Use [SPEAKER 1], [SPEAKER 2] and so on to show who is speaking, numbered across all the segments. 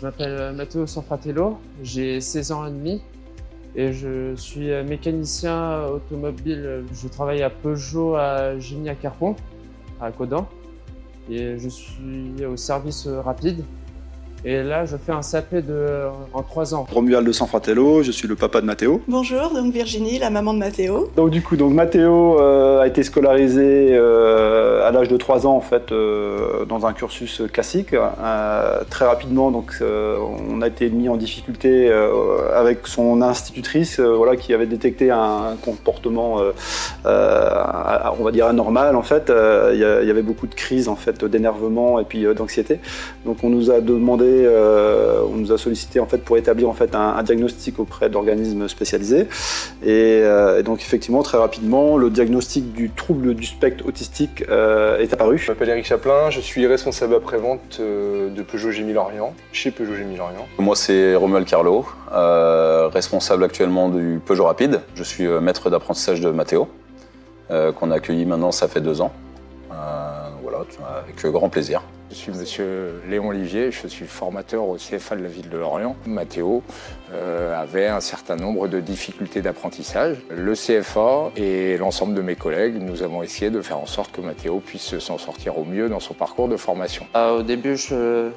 [SPEAKER 1] Je m'appelle Matteo Sanfratello, j'ai 16 ans et demi et je suis mécanicien automobile. Je travaille à Peugeot à Gigny-à-Carpon, à Caudan, et je suis au service rapide. Et là, je fais un CAP en 3 ans.
[SPEAKER 2] Romuald de Sanfratello, je suis le papa de Matteo.
[SPEAKER 3] Bonjour, donc Virginie, la maman de Matteo.
[SPEAKER 2] Donc Matteo a été scolarisé à l'âge de 3 ans en fait, dans un cursus classique. Très rapidement, donc, on a été mis en difficulté avec son institutrice voilà, qui avait détecté un comportement on va dire anormal. En fait, il y avait beaucoup de crises en fait, d'énervement et puis d'anxiété. Donc on nous a demandé on nous a sollicité en fait, pour établir en fait, un diagnostic auprès d'organismes spécialisés. Et donc effectivement, très rapidement, le diagnostic du trouble du spectre autistique est apparu.
[SPEAKER 4] Je m'appelle Eric Chaplin, je suis responsable après-vente de Peugeot Gémy Lorient, chez Peugeot Gémy Lorient.
[SPEAKER 5] Moi, c'est Romuald Carlo, responsable actuellement du Peugeot Rapide. Je suis maître d'apprentissage de Matteo, qu'on a accueilli maintenant, ça fait 2 ans. Voilà, avec grand plaisir.
[SPEAKER 6] Je suis monsieur Léon Olivier, je suis formateur au CFA de la ville de Lorient. Matteo avait un certain nombre de difficultés d'apprentissage. Le CFA et l'ensemble de mes collègues, nous avons essayé de faire en sorte que Matteo puisse s'en sortir au mieux dans son parcours de formation.
[SPEAKER 1] Au début,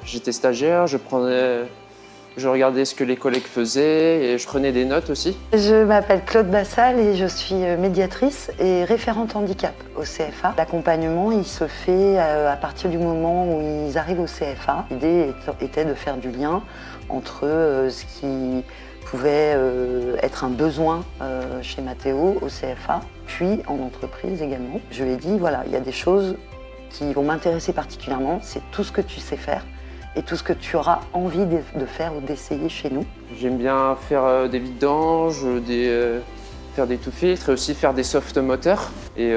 [SPEAKER 1] j'étais stagiaire, je regardais ce que les collègues faisaient et je prenais des notes aussi.
[SPEAKER 7] Je m'appelle Claude Bassal et je suis médiatrice et référente handicap au CFA. L'accompagnement, il se fait à partir du moment où ils arrivent au CFA. L'idée était de faire du lien entre ce qui pouvait être un besoin chez Matteo au CFA, puis en entreprise également. Je lui ai dit, voilà, il y a des choses qui vont m'intéresser particulièrement, c'est tout ce que tu sais faire et tout ce que tu auras envie de faire ou d'essayer chez nous.
[SPEAKER 1] J'aime bien faire des vidanges, faire des tout-filtres et aussi faire des soft moteurs. Et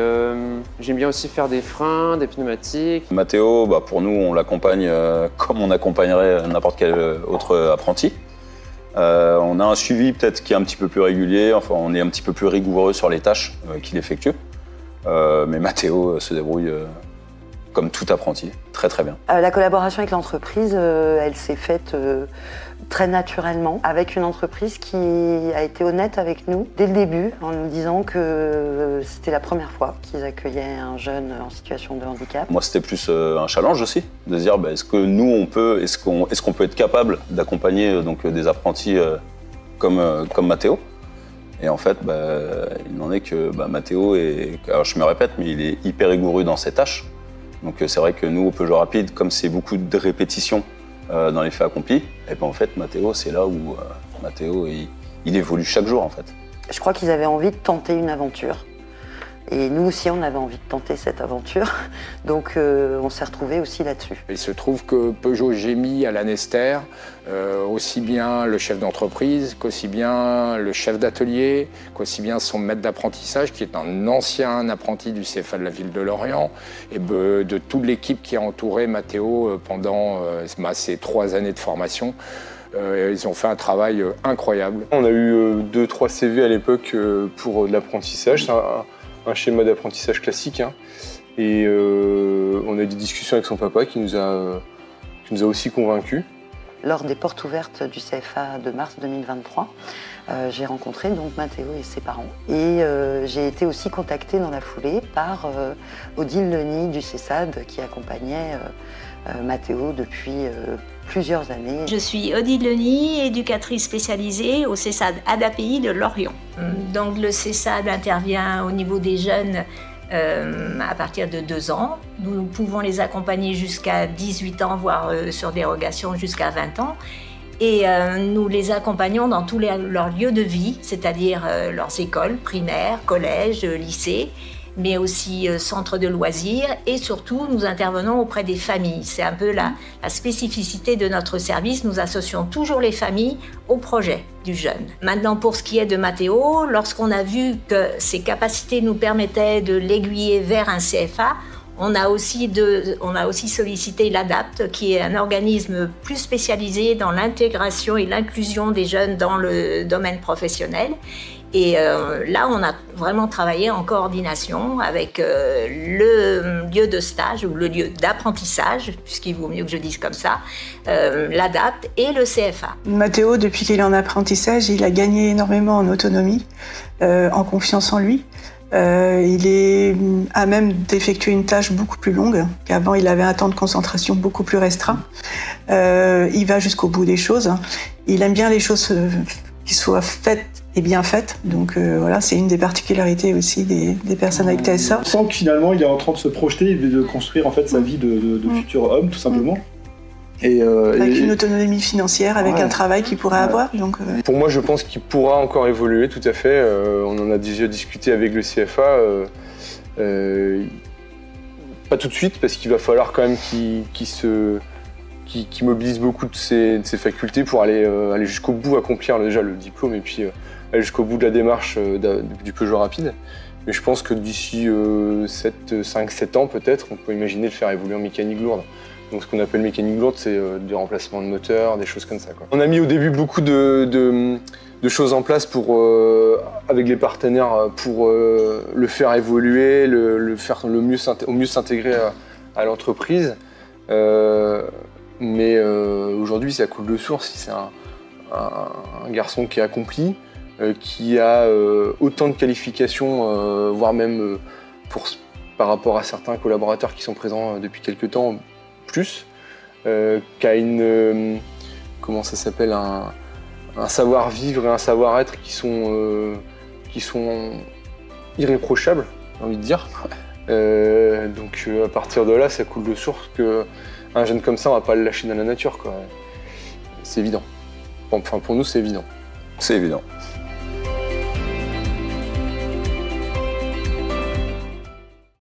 [SPEAKER 1] j'aime bien aussi faire des freins, des pneumatiques.
[SPEAKER 5] Matteo, pour nous, on l'accompagne comme on accompagnerait n'importe quel autre apprenti. On a un suivi peut-être qui est un petit peu plus régulier, enfin on est un petit peu plus rigoureux sur les tâches qu'il effectue. Mais Matteo se débrouille comme tout apprenti, très très bien.
[SPEAKER 7] La collaboration avec l'entreprise, elle s'est faite très naturellement, avec une entreprise qui a été honnête avec nous dès le début, en nous disant que c'était la première fois qu'ils accueillaient un jeune en situation de handicap.
[SPEAKER 5] Moi, c'était plus un challenge aussi, de se dire est-ce que nous, est-ce qu'on peut être capable d'accompagner des apprentis comme Matteo. Et en fait, il n'en est que Matteo alors je me répète, mais il est hyper rigoureux dans ses tâches. Donc c'est vrai que nous, au Peugeot Rapide, comme c'est beaucoup de répétitions dans les faits accomplis, et en fait, Matteo, c'est là où Matteo, il évolue chaque jour, en fait.
[SPEAKER 7] Je crois qu'ils avaient envie de tenter une aventure. Et nous aussi, on avait envie de tenter cette aventure. Donc on s'est retrouvés aussi là-dessus.
[SPEAKER 6] Il se trouve que Peugeot Gémy à l'Annester, aussi bien le chef d'entreprise, qu'aussi bien le chef d'atelier, qu'aussi bien son maître d'apprentissage, qui est un ancien apprenti du CFA de la ville de Lorient, et de toute l'équipe qui a entouré Matteo pendant ces 3 années de formation. Ils ont fait un travail incroyable.
[SPEAKER 4] On a eu 2-3 CV à l'époque pour de l'apprentissage. C'est un schéma d'apprentissage classique. Hein. Et on a eu des discussions avec son papa qui nous a aussi convaincus.
[SPEAKER 7] Lors des portes ouvertes du CFA de mars 2023, j'ai rencontré donc Matteo et ses parents. Et j'ai été aussi contactée dans la foulée par Odile Leny du CESAD qui accompagnait Matteo depuis plusieurs années.
[SPEAKER 8] Je suis Odile Leny, éducatrice spécialisée au CESAD ADAPI de Lorient. Donc le CESAD intervient au niveau des jeunes à partir de 2 ans. Nous pouvons les accompagner jusqu'à 18 ans, voire sur dérogation jusqu'à 20 ans. Et nous les accompagnons dans tous leurs lieux de vie, c'est-à-dire leurs écoles primaires, collèges, lycées, mais aussi centres de loisirs, et surtout nous intervenons auprès des familles. C'est un peu la spécificité de notre service, nous associons toujours les familles au projet du jeune. Maintenant, pour ce qui est de Matteo, lorsqu'on a vu que ses capacités nous permettaient de l'aiguiller vers un CFA, on a aussi sollicité l'ADAPT, qui est un organisme plus spécialisé dans l'intégration et l'inclusion des jeunes dans le domaine professionnel. Et là, on a vraiment travaillé en coordination avec le lieu de stage ou le lieu d'apprentissage, puisqu'il vaut mieux que je dise comme ça, l'ADAPT et le CFA.
[SPEAKER 3] Mathéo, depuis qu'il est en apprentissage, il a gagné énormément en autonomie, en confiance en lui. Il est à même d'effectuer une tâche beaucoup plus longue qu'avant. Il avait un temps de concentration beaucoup plus restreint. Il va jusqu'au bout des choses. Il aime bien les choses qui soient faites et bien faites. Donc voilà, c'est une des particularités aussi des personnes avec TSA.
[SPEAKER 2] On sent que finalement, il est en train de se projeter et de construire en fait sa vie de futur homme, tout simplement.
[SPEAKER 3] Avec une autonomie financière, avec un travail qu'il pourrait avoir. Donc,
[SPEAKER 4] Pour moi, je pense qu'il pourra encore évoluer, tout à fait. On en a déjà discuté avec le CFA. Pas tout de suite, parce qu'il va falloir quand même qu'il mobilise beaucoup de ses facultés pour aller jusqu'au bout, accomplir déjà le diplôme et puis aller jusqu'au bout de la démarche du Peugeot rapide. Mais je pense que d'ici 5-7 ans peut-être, on peut imaginer le faire évoluer en mécanique lourde. Donc ce qu'on appelle mécanique lourde, c'est du remplacement de moteur, des choses comme ça, quoi. On a mis au début beaucoup de choses en place avec les partenaires pour le faire évoluer, le faire au mieux s'intégrer à l'entreprise. Mais aujourd'hui, ça coule de source. C'est un garçon qui est accompli, qui a autant de qualifications, voire même par rapport à certains collaborateurs qui sont présents depuis quelques temps, plus, qui a comment ça s'appelle, un savoir-vivre et un savoir-être qui sont irréprochables, j'ai envie de dire. Donc à partir de là, ça coule de source qu'un jeune comme ça, on va pas le lâcher dans la nature, quoi. C'est évident. Enfin, pour nous, c'est évident.
[SPEAKER 5] C'est évident.